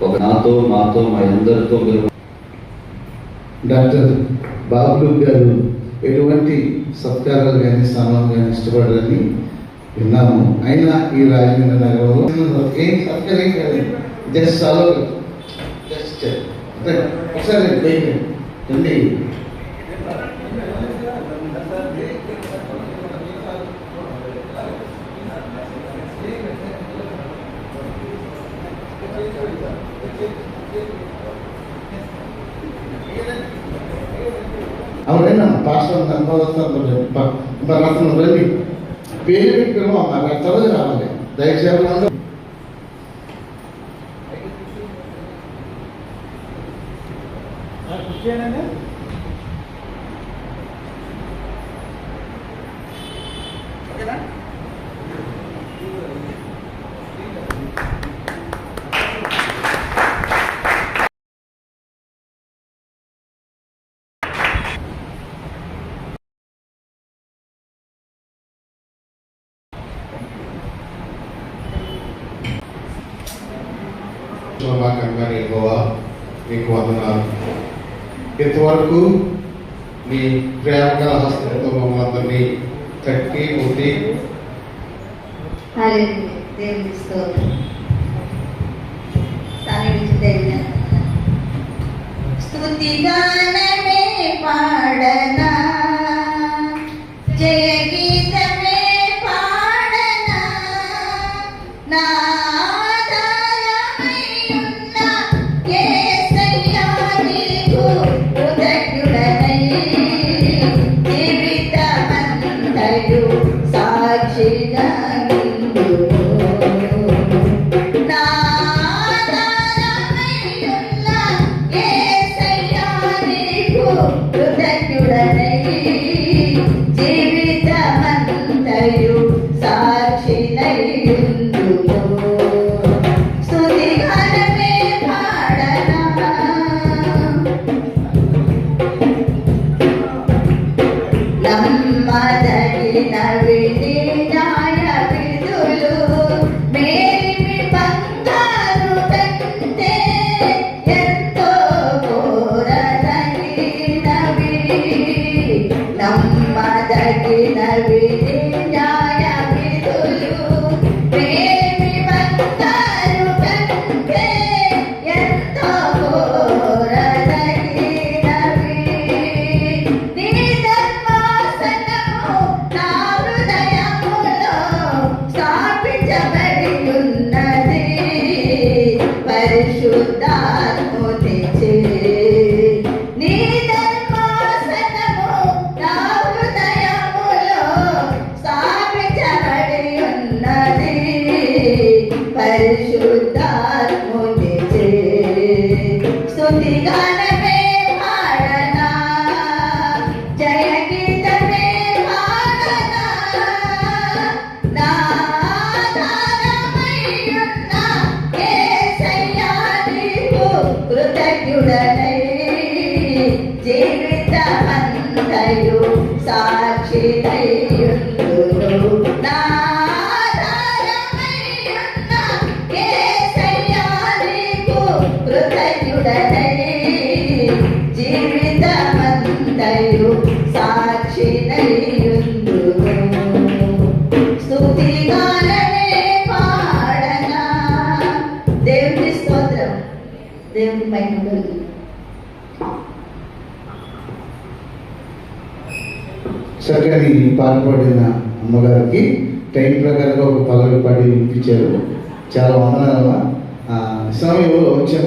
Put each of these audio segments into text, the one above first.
ఒక నాతో మాతో మా అందరితో డాక్టర్ బాబులు గారు ఎటువంటి సత్కారాలు కానీ స్థానాలు కానీ ఇష్టపడాలని విన్నాము. అయినా ఈ రాజమండ్రి నగరంలో ఏం సత్కారం ఏం కాదు, జస్ట్ సాలో జస్ట్ ఒకసారి రండి. అవునైనా పాస్టర్ రత్నం రండి, పేరు పెట్టుకున్నాం అమ్మ చదువు రావాలి దయచేసి. మీకు వందనాలు. ఇంతవరకు మీ ప్రేమగా హస్తంతో మమ్మల్ని అందరినీ కట్టి ముట్టి స్తుతిగానమే పాడనా, జయ గీతమే పాడనా, నా చక్కని పాల్పడిన అమ్మగారికి టైం ప్రకారంగా ఒక పల్లవి పాడి వినిపించారు. చాలా వందనాలు. సమయంలో వచ్చిన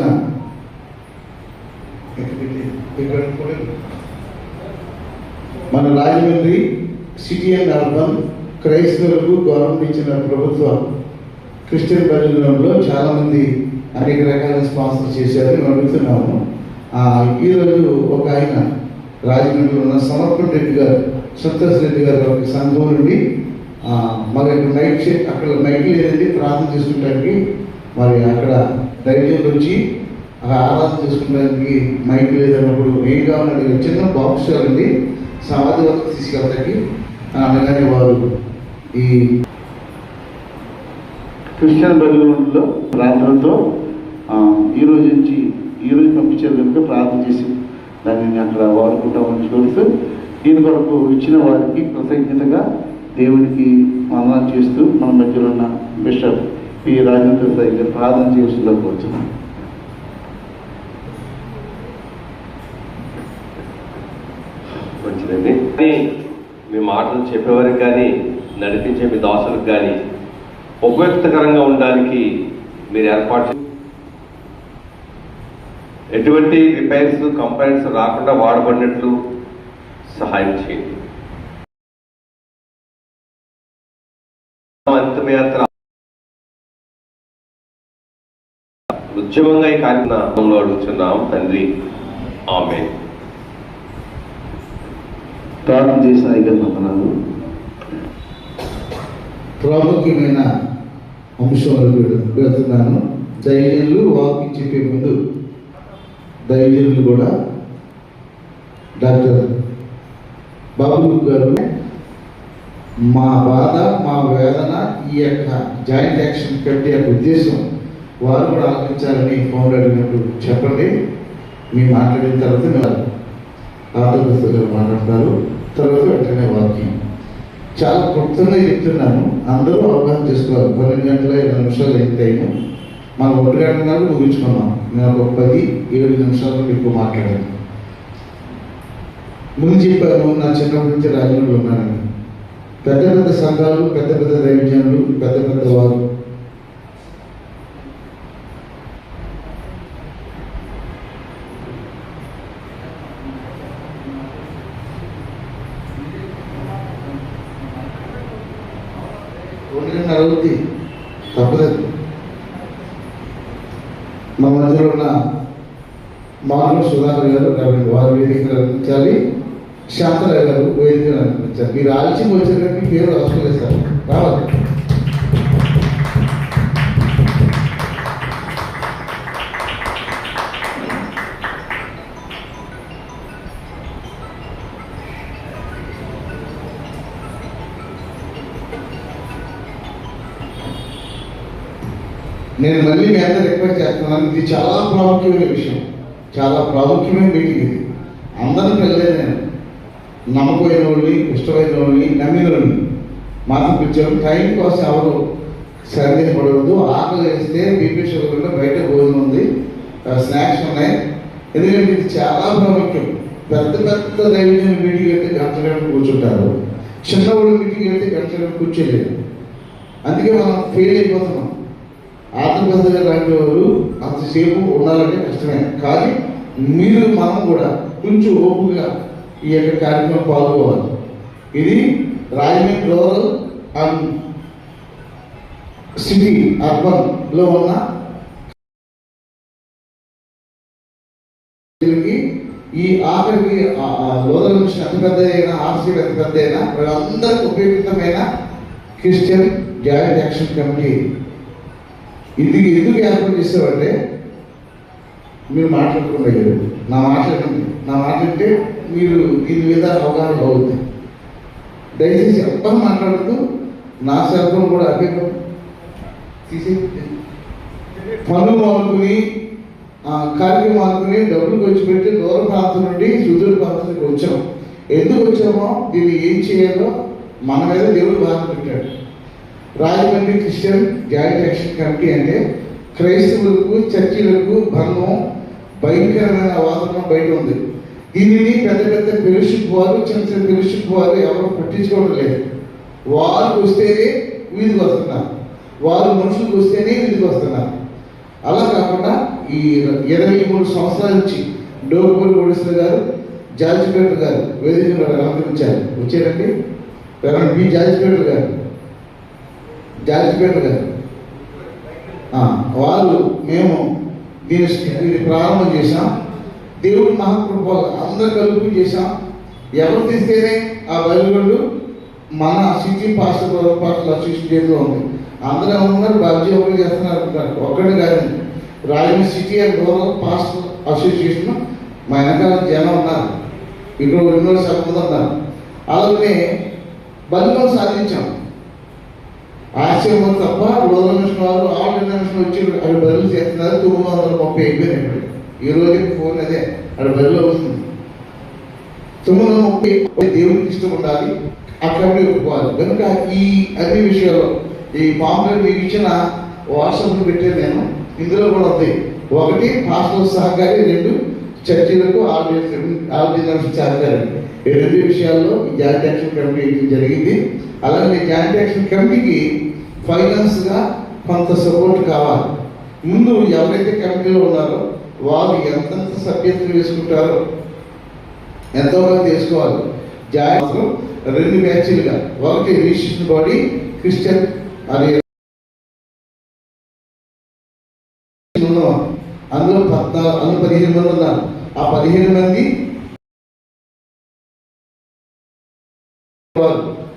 మన రాజమండ్రి సిటీ అండ్ అర్బన్ క్రైస్తవులకు గవర్నమెంట్ ఇచ్చిన ప్రభుత్వ క్రిస్టియన్ బలిలో చాలామంది అనేక రకాల స్పాన్సర్ చేశారు. మేము అడుగుతున్నాము. ఈరోజు ఒక ఆయన రాజమండ్రిలో ఉన్న సమర్పణ రెడ్డి గారు, సంతోష్ రెడ్డి గారు ఒక సంఘం నుండి మరి అక్కడ మైక్ లేదండి ప్రార్థన చేసుకుంటానికి, మరి అక్కడ ధైర్యం వచ్చి ఆరాధన చేసుకుంటానికి మైక్ లేదన్నప్పుడు ఏం కావాలని చిన్న బాక్స్ అండి సమాధి వరకు తీసుకెళ్తాకి అనగానే వారు ఈ క్రిస్టియన్ బలిలో ప్రార్థనతో ఈరోజు పంపించారు కనుక ప్రార్థన చేసి దాన్ని అక్కడ వాడుకుంటామని కోరుతూ దీని కొరకు ఇచ్చిన వారికి కృతజ్ఞతగా దేవునికి వందనాలు చేస్తూ మన మధ్యలో ఉన్న బిషప్ పి రాజేంద్ర సాయి గారు ప్రార్థన చేస్తుందో కోరుతున్నాం. మంచిదండి. మీ మాటలు చెప్పేవారికి కానీ నడిపించే మీ దాసులకు కానీ ఉపయుక్తకరంగా ఉండడానికి మీరు ఏర్పాటు ఎటువంటి రిపైర్స్ కంప్లైంట్స్ రాకుండా వాడబడినట్లు సహాయం చేయండి. అంతిమయాత్ర ఉద్యమంగా ఈ కార్యక్రమంలో అడుగుతున్నాం తండ్రి, ఆమేన్. ప్రార్థన చేసిన ఐక్యతనాలు ప్రాముఖ్యమైన అంశాలు వెళ్తున్నాను. దైవజనులు వాక్యం చెప్పే ముందు దైవజనులు కూడా డాక్టర్ బాబు గారు మా బాధ మా వేదన ఈ యొక్క జాయింట్ యాక్షన్ కమిటీ యొక్క ఉద్దేశం వారు కూడా ఆలోచించాలని ఫోన్లో అడిగినప్పుడు చెప్పండి. మీ మాట్లాడిన తర్వాత మీరు ఆంధ్రప్రదేశ్లో మాట్లాడతారు. తర్వాత వెంటనే వాక్యం చాలా క్లుప్తంగా చెప్తున్నాను, అందరూ అవగాహన చేసుకోవాలి. 12 గంటల 20 నిమిషాలు అయిన టైము మనం 1 గంటల ముగించుకున్నాం. నేను ఒక 10-7 నిమిషాలు ఎక్కువ మాట్లాడాను. ముందు చెప్పాను, నా చిన్నప్పటి నుంచి రాజమండ్రిలో ఉన్నానని. పెద్ద పెద్ద సంఘాలు, పెద్ద పెద్ద దైవజనులు, పెద్ద పెద్ద వారు అవుతుంది, తప్పలేదు. మా మధ్యలో ఉన్న మానవ సుధాకర్ గారు వారు వేదికలు అందించాలి, శాంతరావు గారు వేదికలు అందించాలి. మీరు ఆలస్యం వచ్చేటప్పుడు పేరు అవసరం లేదు సార్, రావాలి. నేను మళ్ళీ మీ అందరూ రిక్వెస్ట్ చేస్తున్నాను, ఇది చాలా ప్రాముఖ్యమైన విషయం, చాలా ప్రాముఖ్యమైన మీటింగ్ ఇది. అందరిని పిల్లలేదు, నేను నమ్మకమైన వాళ్ళని, ఇష్టమైన వాళ్ళని, నమ్మిన వాళ్ళని మాత్రం పిలిచాను. టైం కోసం ఎవరు సందేహపడవద్దు. ఆకలి వేస్తే బీపీ షుగర్ బయట భోజనం ఉంది, స్నాక్స్ ఉన్నాయి. ఎందుకంటే ఇది చాలా ప్రాముఖ్యం. పెద్ద పెద్ద దైవజన మీటింగ్ అయితే గంటలు కూర్చుంటారు, చిన్నవాళ్ళు మీటింగ్ అయితే గంటలు కూర్చోలేదు. అందుకే మనం ఫెయిల్ అయిపోతున్నాం. ఆంధ్రప్రదేశ్ లాంటి వారు అంతసేపు ఉండాలంటే కష్టమే. కానీ మీరు మనం కూడా కొంచెం ఓపుగా ఈ యొక్క కార్యక్రమం పాల్గొవాలి. ఇది రాజమండ్రి రూరల్ అండ్ సిటీ అర్బన్లో ఉన్న ఈ ఆఖరికి రూరల్ మిషన్ ఎంత పెద్ద అయినా, ఆర్సీ ఎంత పెద్ద అయినా, వాళ్ళందరికీ ఉపయోగితమైన క్రిస్టియన్ జాయింట్ యాక్షన్ కమిటీ ఇది ఎందుకు ఏర్పాటు చేసేవారంటే, మీరు మాట్లాడుకున్నారు, నా మాట్లాడితే మీరు దీని మీద అవగాహన అవుతుంది. దయచేసి ఎవరు మాట్లాడుతూ నా సెల్ఫోన్ కూడా అభ్యర్థం తీసే పనులు అనుకుని కార్యక్రమం అనుకుని డబ్బులు ఖర్చు పెట్టి దూర ప్రాంతం నుండి సుదూర ప్రాంతానికి వచ్చాం. ఎందుకు వచ్చామో, దీన్ని ఏం చేయాలో మన మీద దేవుడు బాధ పెట్టాడు. Rajahmundry Christian joint action committee అంటే క్రైస్తవులకు, చర్చిలకు భంగం, భయంకరమైన వాతావరణం బయట ఉంది. దీనిని పెద్ద పెద్ద ఫెలోషిప్ వారు, చిన్న చిన్న ఫెలోషిప్ వారు ఎవరు పట్టించుకోవడం లేదు. వారికి వస్తేనే వీధికి వస్తున్నారు, వారు మనుషులకు వస్తేనే వీధికి వస్తున్నారు. అలా కాకుండా ఈ 23 సంవత్సరాల నుంచి డోర్పూర్ కోడేశ్వర గారు, జార్జిపేట గారు వేదికను అలంకరించారు. వచ్చారండి బి జార్జిపేట గారు వారు మేము దీన్ని ప్రారంభం చేశాం. దేవుడు మహాకృపలు అందరూ కలుపు చేశాం. ఎవరు తీస్తేనే ఆ బయలుగొండు మన సిటీ పాస్టర్ అసోసియేషన్ చేతిలో ఉంది. అందరూ ఉన్నారు, బాధ్యత ఎవరు చేస్తున్నారు అనుకుంటారు. ఒక్కడే కాదండి, Rajahmundry city and rural pastor association మా వెనకాల జనం ఉన్నారు, ఇక్కడ 200 మంది ఉన్నారు. అలాగే బలిలో సాధించాం. ఆశ్చర్యం తప్ప రోజుల మిషన్ వాళ్ళు ఆల్ మిషన్ వచ్చి అవి బదులు చేస్తున్నారు. 930 అయిపోయినాయి. ఈ రోజు ఫోన్ అదే అది బదులు వస్తుంది. 930 దేవుడికి ఇష్టం ఉండాలి, అక్కడ ఒప్పుకోవాలి. కనుక ఈ అన్ని విషయాలు ఈ పాంప్లెట్ మీకు ఇచ్చిన వాట్సాప్లో పెట్టాను నేను. ఇందులో కూడా ఉంది. 1 పాస్టర్ సహకారి, 2 చర్చిలకు ఆర్గనైజేషన్ సహకారి. ఈ 2 విషయాల్లో ఈ జాయింట్ యాక్షన్ కమిటీ జరిగింది. అలాగే జాయింట్ యాక్షన్ కమిటీకి ఫైనాన్స్గా కొంత సపోర్ట్ కావాలి. ముందు ఎవరైతే కమిటీలో ఉన్నారో వారు ఎంతంత సభ్యత్వం వేసుకుంటారో ఎంతోమంది వేసుకోవాలి. జాయింట్ 2 బ్యాచ్లుగా, 1 రిజిస్ట్రేషన్ బాడీ క్రిస్టియన్ అనే అందులో 15 మంది ఉన్నారు. ఆ 15 మంది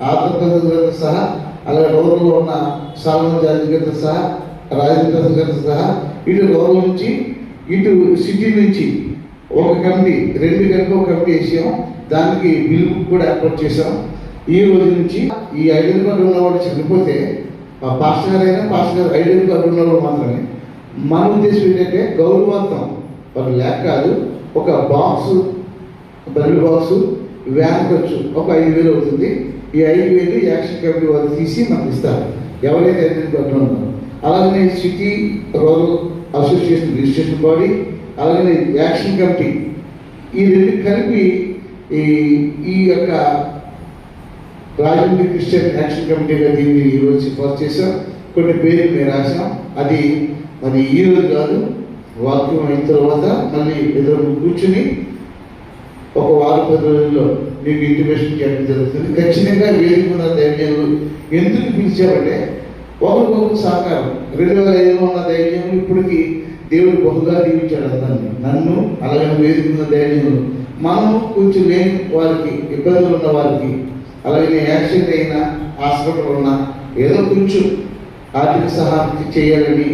ఆంధ్రప్రదేశ్ గారితో సహా, అలాగే రూరల్లో ఉన్న సాల్మన్ జాతి గారితో సహా, రాజేంద్ర గారితో సహా, ఇటు రూరల్ నుంచి ఇటు సిటీ నుంచి ఒక కమిటీ, 2 కలిపి ఒక కమిటీ వేసాం. దానికి బిల్ బుక్ కూడా ఏర్పాటు చేసాం. ఈ రోజు నుంచి ఈ ఐడెంటి కార్డు ఉన్నవాడు చనిపోతే పాస్టర్ గారైనా పాస్టర్ గారు ఐడెంటి కార్డు ఉన్నవాడు మాత్రమే. మన ఉద్దేశం ఏంటంటే గౌరవార్థం ఒక ల్యాక్ కాదు, ఒక బాక్సు, బెల్ బాక్సు, వ్యాన్ ఖర్చు ఒక 5,000 అవుతుంది. ఈ 5,000 యాక్షన్ కమిటీ వాళ్ళు తీసి మనకు ఇస్తారు, ఎవరైతే ఐడెంటి కార్డు ఉన్నారో. అలాగనే city rural association registration body, అలాగనే యాక్షన్ కమిటీ, ఈ 2 కలిపి ఈ యొక్క రాజమండ్రి క్రిస్టియన్ యాక్షన్ కమిటీగా దీన్ని ఈరోజు సిఫార్సు చేసాం. కొన్ని పేర్లు మేము రాసాం. అది ఈ రోజు కాదు, వాక్యం అయిన తర్వాత మళ్ళీ ఎదురు కూర్చుని ఒక వారం 10 రోజుల్లో మీకు ఇంటిమేషన్ చేయడం జరుగుతుంది. ఖచ్చితంగా వేదికన్న దైవజనులు ఎందుకు పిలిచామంటే ఒకరికొకరు సహకారం. 2005లో ఉన్న దైవజనులు ఇప్పటికీ దేవుడు బహుగా దీవించాడు అందరినీ, నన్ను అలాగే వేదికన్న దైవజనులు. మనం కొంచెం లేని వారికి, ఇబ్బందులు ఉన్న వారికి, అలాగే యాక్సిడెంట్ అయినా హాస్పిటల్ ఉన్నా ఏదో కొంచెం ఆర్థిక సహాయం చేయాలని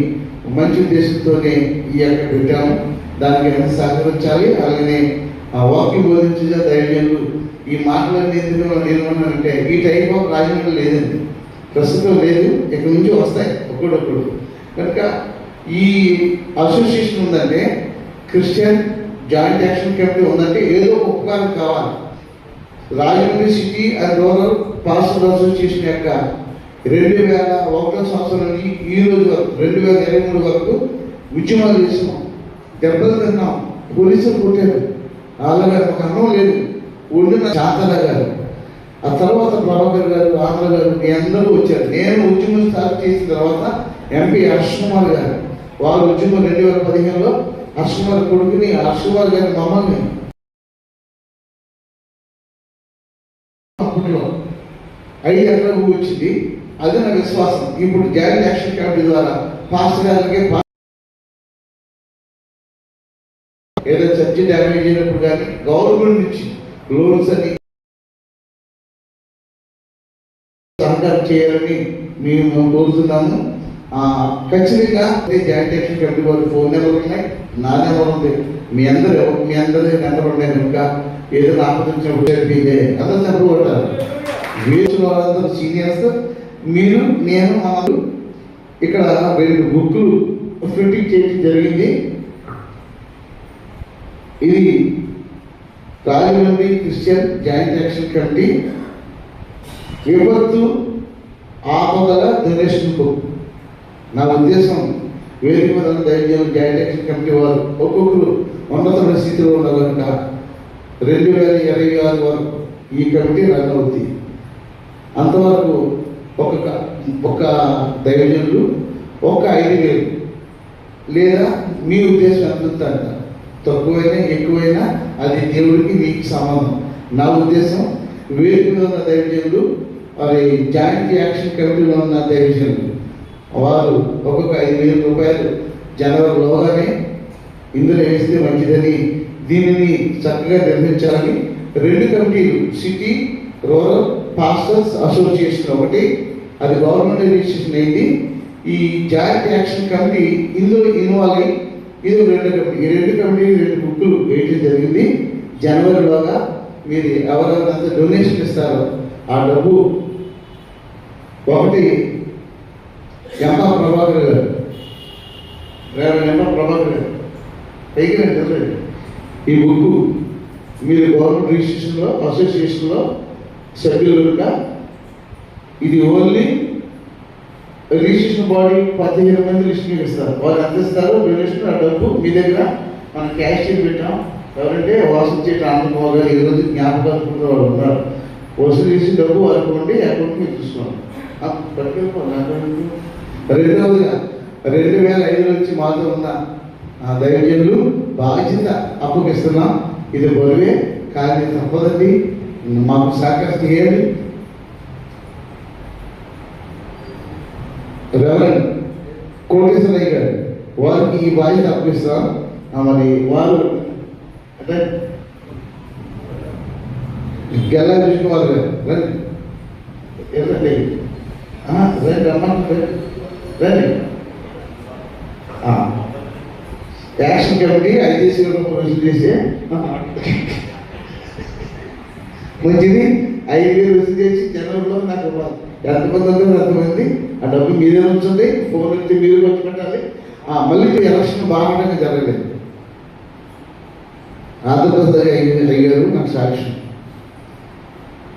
మంచి ఉద్దేశంతోనే ఈ యొక్క పెట్టాము. దానికి ఎంత సహకరించాలి. అలాగే ఆ వాక్యం బోధించిన దైవజనులు ఈ మాటలన్నీ ఎందుకు నేనున్నానంటే ఈ టైప్ ఆఫ్ రాజకీయం లేదండి, ప్రస్తుతం లేదు, ఇక్కడి నుంచి వస్తాయి ఒక్కడొక్కడు. కనుక ఈ అసోసియేషన్ ఉందంటే, క్రిస్టియన్ జాయింట్ యాక్షన్ కమిటీ ఉందంటే ఏదో ఉపకారం కావాలి. Rajahmundry city and rural pastor association యొక్క 2001 సంవత్సరం నుంచి ఈ రోజు వరకు 2023 వరకు ఉద్యమాలు చేసాం, దెబ్బలు తిన్నాం, పోలీసులు కొట్టారు, అలాగే ఒక అన్నం లేదు. ఉండిన శాంతల గారు, ఆ తర్వాత ప్రభాకర్ గారు, ఆంధ్ర గారు, మీ అందరూ వచ్చారు. నేను ఉద్యమం స్టార్ట్ చేసిన తర్వాత ఎంపీ హర్షకుమార్ గారు, వారు ఉద్యమం 2015లో హర్షకుమార్ కొడుకుని, హర్షకుమార్ గారి మమ్మల్ని అప్పట్లో 5 ఎకరాలు వచ్చింది. అది నా విశ్వాసం. ఇప్పుడు జాయింట్ యాక్షన్ కమిటీ ద్వారా పాస్టర్ గారికి ఏదో చర్చి డ్యామేజ్ అయినప్పుడు కానీ గవర్నమెంట్ నుంచి లోన్స్ అని సహకారం చేయాలని మేము కోరుతున్నాము. ఖచ్చితంగా జాయింట్ యాక్షన్ కమిటీ వారి ఫోన్ నెంబర్ ఉన్నాయి, నా నెంబర్ ఉంది, మీ అందరి నెంబర్ ఉన్నాయి. కనుక ఏదైనా ఆపదించినప్పుడు అందరూ నెంబర్ కొట్టారు. వేసిన వాళ్ళందరూ సీనియర్స్, మీరు, నేను, అన్నది ఇక్కడ 2 బుక్లు ప్రింటింగ్ చేయడం జరిగింది. ఇది Rajahmundry Christian joint action committee విపత్తు ఆపదల డొనేషన్ బుక్. నా ఉద్దేశం వేదిక మీద దైవజనులు జాయింట్ యాక్షన్ కమిటీ వారు ఒక్కొక్కరు ఉన్నతమైన స్థితిలో ఉన్న కనుక 2026 వరకు ఈ కమిటీ రన్ అవుతుంది. అంతవరకు ఒక దైవజనులు ఒక 5,000 లేదా మీ ఉద్దేశం ఎంత అంట, తక్కువైనా ఎక్కువైనా అది దేవుడికి మీకు సంబంధం. నా ఉద్దేశం వేదిక ఉన్న దైవజనులు, మరి జాయింట్ యాక్షన్ కమిటీలో ఉన్న దైవజనులు వారు ఒక్కొక్క 5,000 రూపాయలు జనవరిలోగానే ఇందులో వేస్తే మంచిదని, దీనిని చక్కగా నిర్మించాలని 2 కమిటీలు, సిటీ రూరల్ పాస్టర్స్ అసోసియేషన్ ఒకటి, అది గవర్నమెంట్ రిజిస్ట్రేషన్ అయింది. ఈ జాయింట్ యాక్షన్ కమిటీ ఇందులో ఇన్వాల్వ్ అయ్యి ఇది 2 కమిటీ, ఈ 2 కమిటీ 2 బుక్లు వేయడం జరిగింది. జనవరిలోగా మీరు ఎవరెవరైతే డొనేషన్ ఇస్తారో ఆ డబ్బు ఒకటి ఎంపా ప్రభాకర్ గారు, ఎంపా ప్రభాకర్ గారు పైకి నేను చదవండి. ఈ బుక్ మీరు గవర్నమెంట్ రిజిస్ట్రేషన్లో అసోసియేషన్లో సభ్యులు కనుక ఇది ఓన్లీ రిజిస్ట్రేషన్ బాడీ 15 మంది లిస్ట్ మీకు ఇస్తారు. వాళ్ళు ఎంత ఇస్తారు డొనేషన్, ఆ డబ్బు మీ దగ్గర మనం క్యాష్ చేసి పెట్టాం. ఎవరంటే వాసించే ఆనందమోహన్ గారు ఈరోజు జ్ఞాపకాలు వాళ్ళు ఉన్నారు. వసూలు చేసి డబ్బు అనుకోండి, అకౌంట్ మీరు చూసుకోండి. రెండవదిగా 2005 నుంచి మాతో ఉన్న దైవజనులు బాధ్యత అప్పగిస్తున్నాం. ఇది బరువే కానీ తప్పదండి, మాకు సహకరిస్తే చేయండి. రెవరెండ్ కోటేశ్వరయ్య గారు వారికి ఈ బాధ్యత అప్పగిస్తాం. మరి వారు అంటే గెల్లా విష్ణువారు గారు రండి రండి రమ్మంటే రండి. యాక్షన్ కమిటీ ఐదేసి రుజువు చేసి మంచిది 5,000 రుజువు చేసి జనవరిలో నాకు ఇవ్వాలి. ఎంతమంది ఉందో అంతమంది ఆ డబ్బు మీరే ఉంచండి. ఫోన్ నుంచి మీరు వచ్చి పెట్టాలి. మళ్ళీ ఎలక్షన్ బాగా జరగలేదు. ఆంధ్రప్రదేశ్ అయ్యారు నాకు సాక్ష్యం.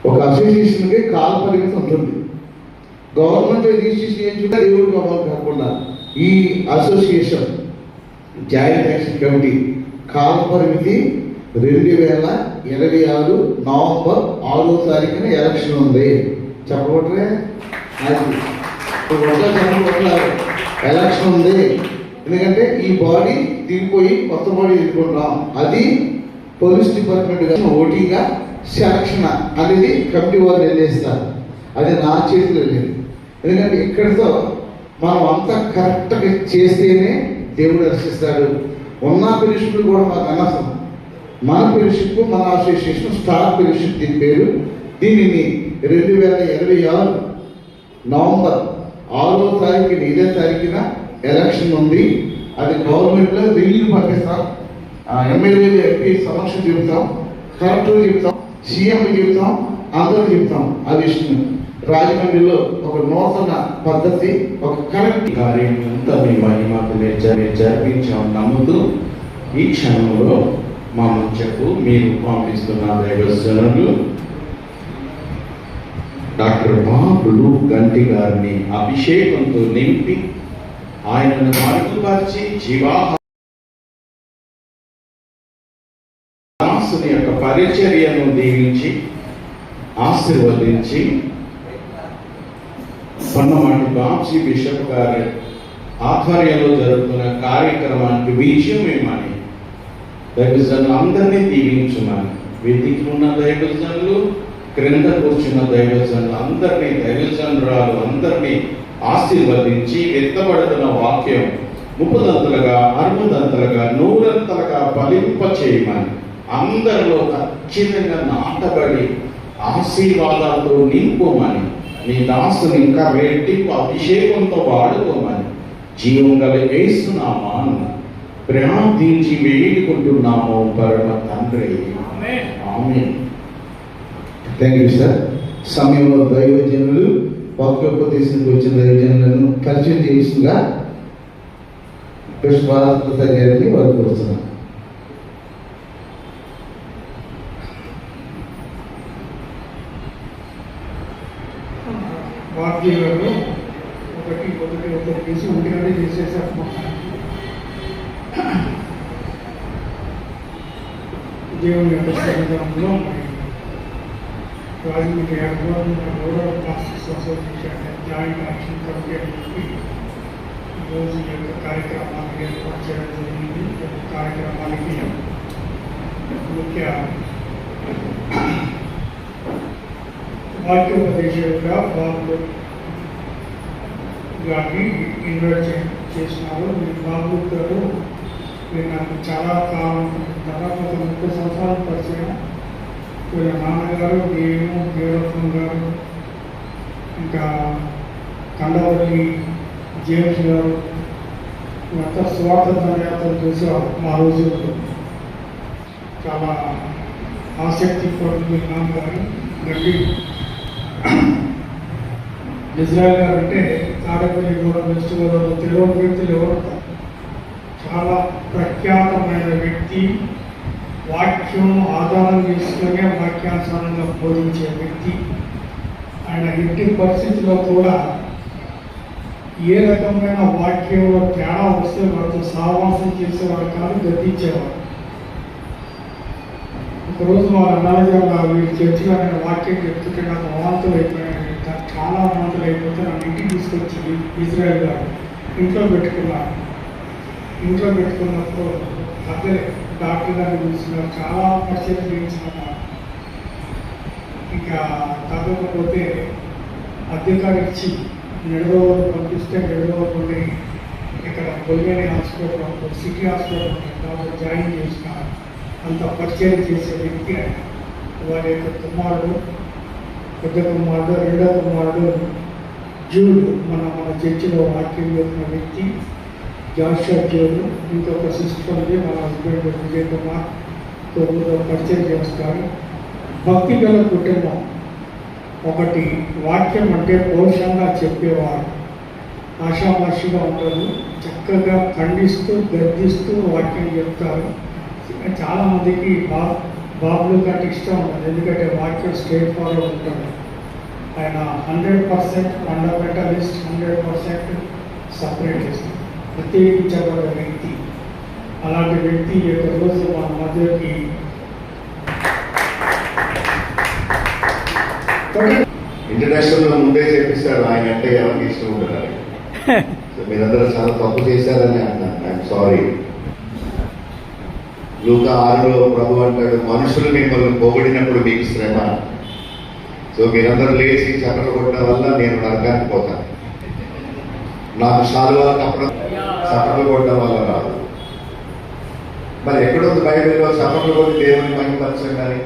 ఒక అసోసియేషన్కి కాల పరిమితి ఉంటుంది. గవర్నమెంట్ రిజిస్ట్రేషన్ చేయించుకుంటే దేవుడు కావాలి కాకుండా ఈ అసోసియేషన్ జాయింట్ యాక్షన్ కమిటీ కాల పరిమితి 2026 నవంబర్ 6వ తారీఖున ఎలక్షన్ ఉంది. చెప్పబట్టే ఎలక్షన్ ఉంది. ఎందుకంటే ఈ బాడీ దిగిపోయి కొత్త బాడీ ఎదుర్కొంటాం. అది పోలీస్ డిపార్ట్మెంట్ ఓటీగా సెలక్షన్ అనేది కమిటీ వారు నిర్ణయిస్తారు. అది నా చేతిలో లేదు. ఎందుకంటే ఇక్కడితో మనం అంతా కరెక్ట్గా చేస్తేనే దేవుడు దర్శిస్తాడు. ఉన్న ఫెలోషిప్ కూడా మాకు అనవసరం. మన ఫెలోషిప్, మన అసోసియేషన్ స్టార్ ఫెలోషిప్ దీని పేరు. దీనిని 2026 నవంబర్ 6వ తారీఖున ఇదే తారీఖున ఎలక్షన్ ఉంది. అది గవర్నమెంట్లో రివ్యూ పంపిస్తాం. ఎమ్మెల్యేలు ఎంపీ సమక్షం చెబుతాం, కలెక్టర్ చెప్తాం, సీఎం చెప్తాం, అందరూ చెప్తాం. అది విషయం రాజమండ్రిలో ఒక నూతన పద్ధతి, ఒక కరెక్ట్ కార్యం అంతా మీ మహిమకు జరిపించాం నమ్ముతూ ఈ క్షణంలో మా ముచ్చకు మీరు పంపిస్తున్న దైవజనులు డాక్టర్ బాబులు గంటి గారిని అభిషేకంతో నింపి ఆయనను మరుగుపరిచి జీవాసుని యొక్క పరిచర్యను దీవించి ఆశీర్వదించి పన్నమాటి బాంసీ బిషప్ గారి ఆధ్వర్యంలో జరుగుతున్న కార్యక్రమానికి విజయం ఏమని దైవజనులు అందరినీ దీవించున్నాను. వేదికలో ఉన్న దైవజనులు, క్రింద కూర్చున్న దైవజనులు అందరినీ, దైవజనురాలు అందరినీ ఆశీర్వదించి ఎత్తబడుతున్న వాక్యం 30దంతలుగా 60దంతలుగా 100ంతలుగా ఫలింప చేయమని అందరిలో ఖచ్చితంగా నాటబడి ఆశీర్వాదాలతో నింపుమని నీ దాసుని ఇంకా రెట్టింపు అభిషేకంతో వాడుకోమని జీవం గల యేసునామాను ప్రార్థించి వేడుకుంటున్నాము పరమ తండ్రి. ఆమేన్. Thank you sir. సమయంలో దైవజనులు వాక్యోపదేశానికి వచ్చిన దైవజనులను పరిచయం చేస్తుగా పుష్పాలతో గారిని వారు కోరుతున్నాం. వాద్యాలు ఒకటి తీసి ఉండిగానే చేసేసారు. దేవుని యొక్క సన్నిధానంలో Rajahmundry rural pastors association joint action committee అని చెప్పి ఈరోజు ఈ యొక్క కార్యక్రమానికి ఏర్పాటు చేయడం జరిగింది. ఈ యొక్క కార్యక్రమానికి ముఖ్య వాక్యోపదేశకుగా బాబు గారిని ఇన్వైట్ చేసినారు. బాబు గారు వీళ్ళు నాకు చాలా కాలం, దాదాపు 30 సంవత్సరాల పరిచయం. వీళ్ళ నాన్నగారు నేను, దేవరత్నం గారు, ఇంకా కండవల్లి జేమ్స్ గారు మొత్త స్వార్థ దండయాత్రలు చూసారు. ఆ రోజుల్లో చాలా ఆసక్తి పడుతుంది నాన్నగారు. గట్టి ఇజ్రాయెల్ గారు అంటే తాడేపల్లి గూడెం వెస్ట్ గోదావరి తెలియని వ్యక్తులు ఎవరు కాదు. చాలా ప్రఖ్యాతమైన వ్యక్తి, వాక్యం ఆధారం చేసుకునే వాక్యానుసారంగా బోధించే వ్యక్తి. ఆయన ఎట్టి పరిస్థితుల్లో కూడా ఏ రకమైన వాక్యంలో తేడా వస్తే వారితో సహవాసం చేసేవాడు కాదు, గద్దించేవాడు. ఒకరోజు మా అన్నగారు వీళ్ళు చర్చిలో నేను వాక్యం చెప్తుంటే నాకు వాంతులు అయిపోయాయి, చాలా వాంతులు అయిపోతే నన్ను ఇంటికి తీసుకొచ్చి ఇజ్రాయెల్ గారు ఇంట్లో పెట్టుకున్నారు. ఇంట్లో పెట్టుకున్నప్పుడు అక్కడే డాక్టర్ గారిని పిలిచినారు, చాలా పరిచయం చేయించినారు. ఇంకా తగ్గకపోతే అధికారి ఇచ్చి నెడదోవరు పంపిస్తే నెడదోవరు నుండి ఇక్కడ బొల్గేని హాస్పిటల్ సిటీ హాస్పిటల్ దాంట్లో జాయిన్ చేసినారు. అంత పరిచయం చేసే వ్యక్తి ఆయన. వారి యొక్క కుమారుడు, పెద్ద కుమారుడు, రెండో కుమారుడు జూడ్, మన చర్చిలో వాక్యం చెప్పిన వ్యక్తి జాషువా జూడ్. ఇంకొక సిస్టర్ ఉంది, మన హస్బెండ్ విజయ్ కుమార్, పరిచయం చేస్తారు. భక్తి గల కుటుంబం. ఒకటి, వాక్యం అంటే పౌరుషంగా చెప్పేవారు, ఆషామాషిగా ఉంటారు, చక్కగా ఖండిస్తూ గద్దిస్తూ వాక్యం చెప్తారు. చాలా మందికి బాబులు కంటే ఇష్టం ఉంటుంది, ఎందుకంటే వాక్యం స్ట్రేట్ ఫార్వర్డ్ ఉంటాడు. ఆయన 100% ఫండమెంటలిస్ట్, 100% సపరేటిస్ట్, ప్రత్యేకించబడే వ్యక్తి. అలాంటి వ్యక్తి యొక్క రోజు మన మధ్యకి ఇంటర్నేషనల్ ముందే చెప్పిస్తాడు, ఆయన అంటే ఎవరికి ఇష్టం ఉంటున్నారు. మీరందరూ చాలా తప్పు చేశారని అంటున్నాను. I'm sorry. లూకా 6లో ప్రభు అంటాడు, మనుషులు మిమ్మల్ని పొగిడినప్పుడు మీకు శ్రమ. సో మీరందరూ లేచి చప్పట్లు కొట్టడం వల్ల నేను నరకానికి పోతాను. నాకు శాలువా కప్పడం చప్పట్లు కొట్టడం వల్ల రాదు. మరి ఎక్కడుంది బైబిల్లో చప్పట్లు కొట్టి దేవుని మహిమపరచం కానీ?